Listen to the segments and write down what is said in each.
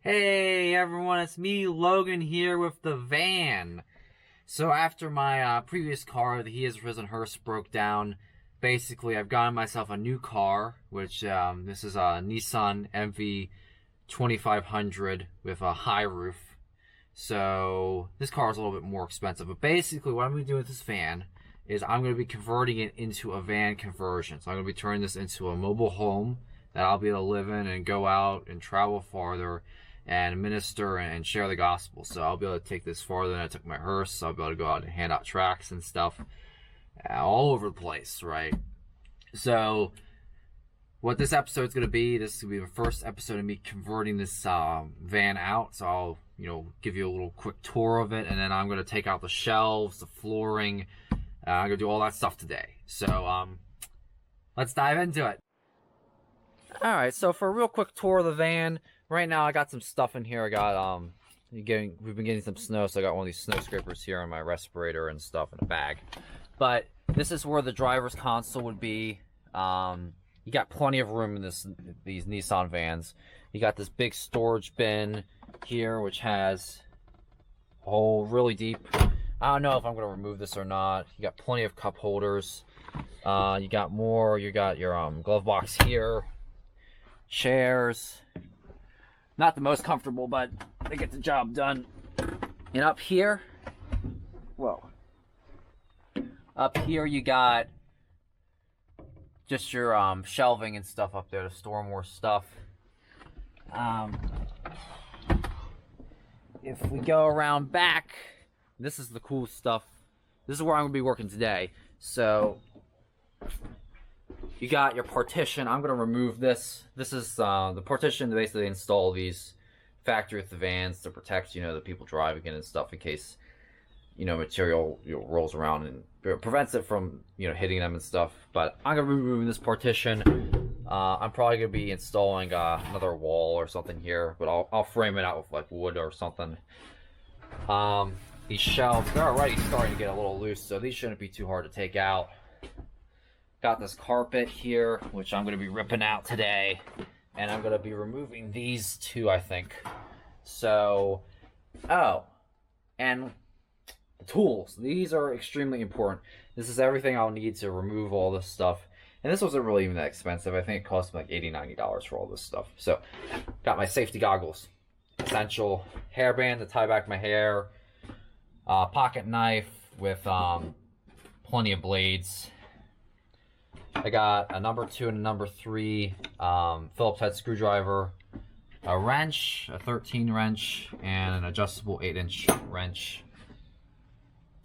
Hey everyone, it's me, Logan, here with the van. So after my previous car, the He Has Risen hearse, broke down, basically I've gotten myself a new car, which this is a Nissan NV2500 with a high roof. So this car is a little bit more expensive, but basically what I'm going to do with this van is I'm going to be converting it into a van conversion. So I'm going to be turning this into a mobile home that I'll be able to live in and go out and travel farther and minister and share the gospel. So I'll be able to take this farther than I took my hearse. So I'll be able to go out and hand out tracts and stuff all over the place, right? So what this episode's going to be, this is going to be the first episode of me converting this van out. So I'll, give you a little quick tour of it, and then I'm going to take out the shelves, the flooring. I'm going to do all that stuff today. So let's dive into it. All right, so for a real quick tour of the van, right now I got some stuff in here. I got we've been getting some snow, so I got one of these snow scrapers here on my respirator and stuff in a bag. But this is where the driver's console would be. You got plenty of room in these Nissan vans. You got this big storage bin here, which has a hole really deep. I don't know if I'm going to remove this or not. You got plenty of cup holders. You got more. You got your glove box here. Chairs. Not the most comfortable, but they get the job done. And up here, up here you got just your shelving and stuff up there to store more stuff. If we go around back, this is the cool stuff. This is where I'm going to be working today. So you got your partition. I'm going to remove this. This is the partition to basically install these factory with the vans to protect, the people driving in and stuff in case, material rolls around and prevents it from, hitting them and stuff. But I'm going to be removing this partition. I'm probably going to be installing another wall or something here, but I'll frame it out with like wood or something. These shelves, they're already starting to get a little loose, so these shouldn't be too hard to take out. Got this carpet here, which I'm going to be ripping out today, and I'm going to be removing these two, I think. So, and the tools. These are extremely important. This is everything I'll need to remove all this stuff. And this wasn't really even that expensive. I think it cost me like $80, $90 for all this stuff. So, got my safety goggles. Essential hairband to tie back my hair. Pocket knife with plenty of blades. I got a number 2 and a number 3 Phillips head screwdriver, a wrench, a 13 wrench, and an adjustable 8-inch wrench.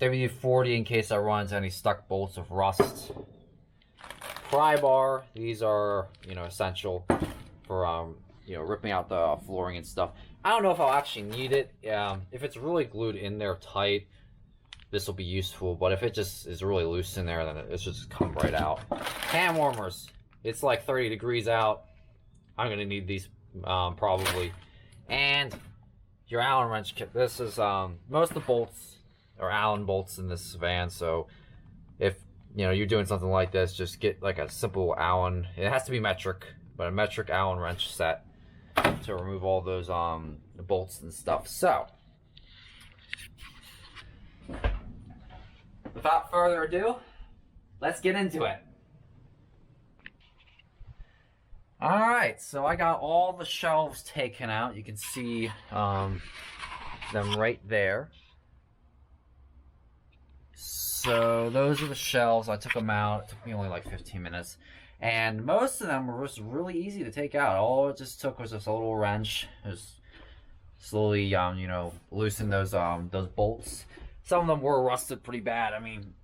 WD-40 in case I run into any stuck bolts of rust. Pry bar. These are, essential for, ripping out the flooring and stuff. I don't know if I'll actually need it. If it's really glued in there tight, this will be useful, but if it just is really loose in there, then it's just come right out. Hand warmers. It's like 30 degrees out. I'm going to need these probably. And your Allen wrench kit. This is, most of the bolts are Allen bolts in this van, so if, you're doing something like this, just get like a simple Allen. It has to be metric, but a metric Allen wrench set to remove all those bolts and stuff. So, without further ado, let's get into it. Alright, so I got all the shelves taken out. You can see them right there. So those are the shelves. I took them out. It took me only like 15 minutes. And most of them were just really easy to take out. All it just took was just a little wrench. Just slowly, loosen those bolts. Some of them were rusted pretty bad. I mean,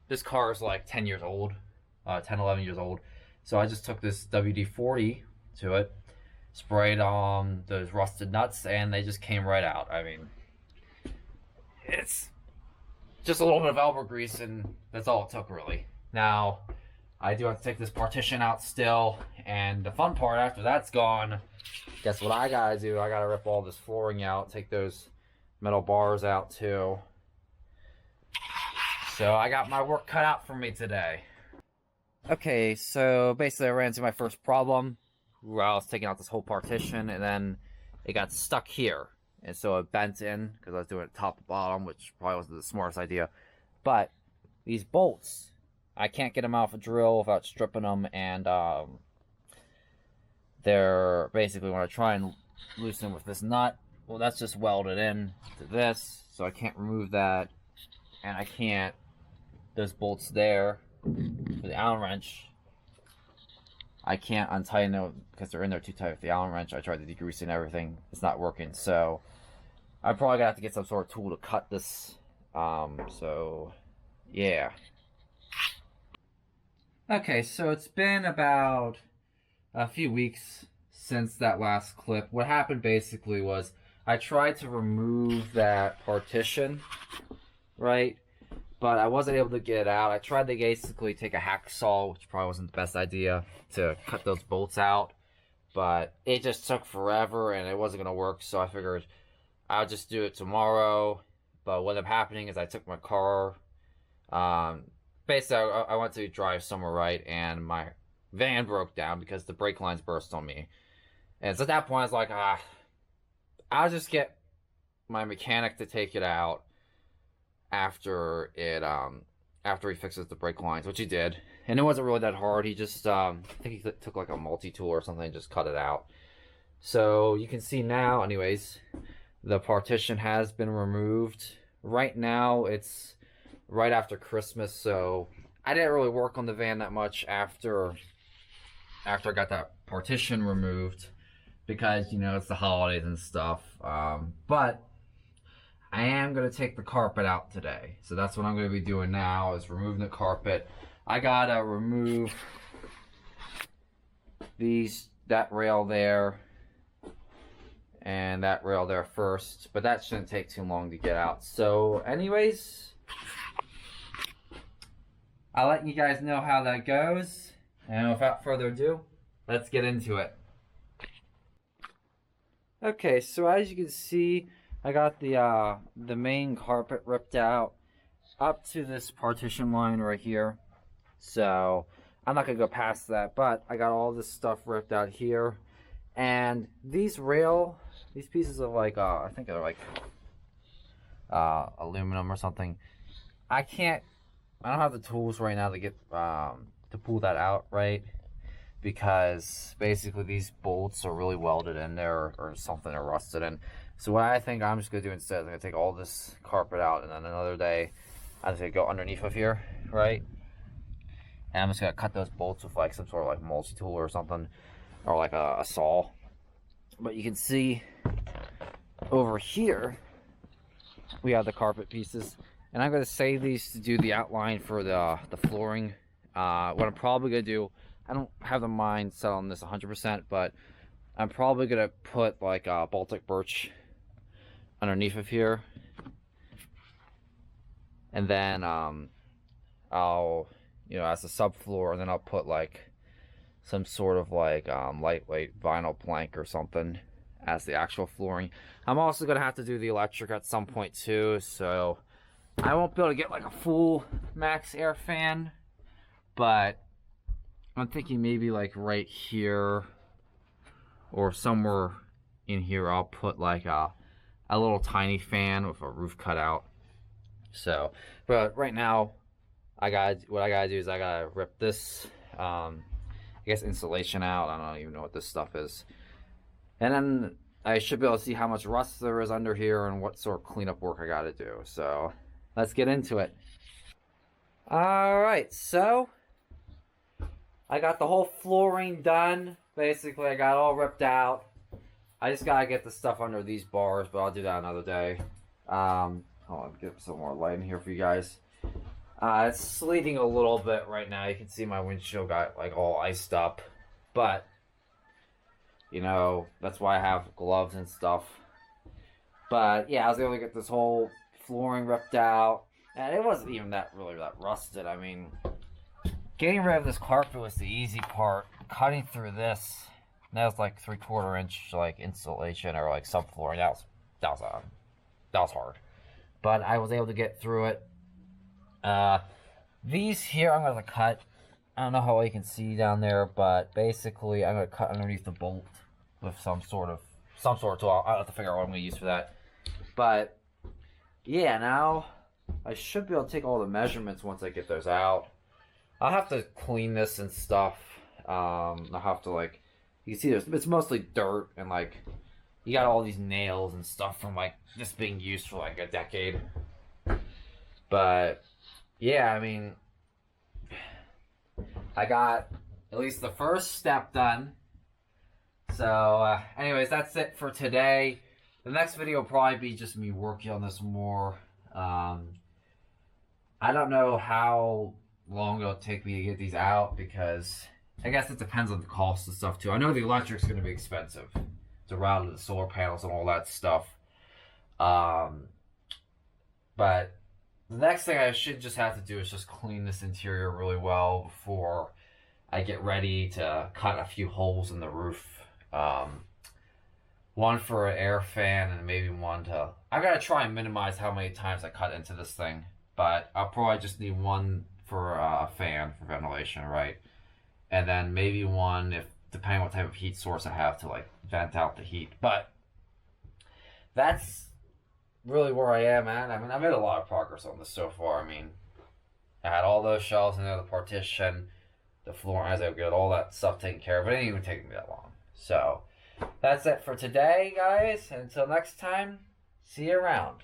this car is like 10 years old, 10, 11 years old. So I just took this WD-40 to it, sprayed on those rusted nuts, and they just came right out. I mean, it's just a little bit of elbow grease, and that's all it took, really. Now, I do have to take this partition out still, and the fun part after that's gone, guess what I gotta do? I gotta rip all this flooring out, take those metal bars out too. So I got my work cut out for me today. Okay, so basically I ran into my first problem where I was taking out this whole partition, and then it got stuck here. And so it bent in because I was doing it top to bottom, which probably wasn't the smartest idea. But these bolts, I can't get them out of a drill without stripping them, and they're basically, when I try and loosen them with this nut, well, that's just welded in to this, so I can't remove that, and I can't, those bolts there for the Allen wrench, I can't untighten them because they're in there too tight with the Allen wrench. I tried to degrease and everything, it's not working, so I'm probably gonna have to get some sort of tool to cut this. So yeah. Okay, so it's been about a few weeks since that last clip. What happened basically was I tried to remove that partition, right? But I wasn't able to get it out. I tried to basically take a hacksaw, which probably wasn't the best idea, to cut those bolts out. But it just took forever and it wasn't going to work, so I figured I'll just do it tomorrow. But what ended up happening is I took my car. Basically, I went to drive somewhere, right, and my van broke down because the brake lines burst on me. And so at that point, I was like, I'll just get my mechanic to take it out after he fixes the brake lines, which he did. And it wasn't really that hard. He just, I think he took like a multi-tool or something and just cut it out. So you can see now, anyways, the partition has been removed. Right now, it's right after Christmas, so I didn't really work on the van that much after I got that partition removed because, you know, it's the holidays and stuff. But I am going to take the carpet out today. So that's what I'm going to be doing now, is removing the carpet. I got to remove that rail there and that rail there first, but that shouldn't take too long to get out. So anyways, I'll let you guys know how that goes, and without further ado, let's get into it. Okay, so as you can see, I got the main carpet ripped out up to this partition line right here. So I'm not gonna go past that, but I got all this stuff ripped out here. And these pieces of like, I think they're like aluminum or something. I don't have the tools right now to get to pull that out, right? Because basically these bolts are really welded in there or something, are rusted in. So what I think I'm just gonna do instead is I'm gonna take all this carpet out, and then another day I'm just gonna go underneath of here, right? And I'm just gonna cut those bolts with like some sort of like multi-tool or something, or like a saw. But you can see over here we have the carpet pieces, and I'm gonna save these to do the outline for the flooring. What I'm probably gonna do, I don't have the mind set on this 100%, but I'm probably gonna put like Baltic birch underneath of here, and then I'll, you know, as a subfloor, and then I'll put like some sort of like lightweight vinyl plank or something as the actual flooring. I'm also gonna have to do the electric at some point too, so I won't be able to get like a full max air fan, but I'm thinking maybe like right here or somewhere in here I'll put like a little tiny fan with a roof cut out. So, but right now what I gotta do is I gotta rip this I guess insulation out. I don't even know what this stuff is, and then I should be able to see how much rust there is under here and what sort of cleanup work I gotta do. So let's get into it. Alright, so I got the whole flooring done. Basically, I got it all ripped out. I just gotta get the stuff under these bars, but I'll do that another day. Hold on, get some more light in here for you guys. It's sleeting a little bit right now. You can see my windshield got like all iced up, but you know, that's why I have gloves and stuff. But yeah, I was able to get this whole flooring ripped out, and it wasn't even really that rusted. I mean, getting rid of this carpet was the easy part. Cutting through this, that was like 3/4 inch like insulation or like subflooring. That was hard, but I was able to get through it. These here I'm gonna cut. I don't know how well you can see down there, but basically I'm gonna cut underneath the bolt with some sort of some sort of tool. I'll have to figure out what I'm going to use for that. But yeah, now I should be able to take all the measurements once I get those out. I'll have to clean this and stuff. I'll have to, like, you can see it's mostly dirt and, like, you got all these nails and stuff from, like, this being used for, like, a decade. But yeah, I mean, I got at least the first step done. So anyways, that's it for today. The next video will probably be just me working on this more. I don't know how long it'll take me to get these out, because I guess it depends on the cost and stuff too. I know the electric's going to be expensive to route the solar panels and all that stuff. But the next thing I should just have to do is just clean this interior really well before I get ready to cut a few holes in the roof. One for an air fan and maybe one to... I gotta try and minimize how many times I cut into this thing, but I'll probably just need one for a fan for ventilation, right? And then maybe one, if depending on what type of heat source I have, to like vent out the heat. But that's really where I am at. I mean, I made a lot of progress on this so far. I mean, I had all those shelves in there, the partition, the floor, as I get all that stuff taken care of. It didn't even take me that long. So that's it for today, guys. Until next time, see you around.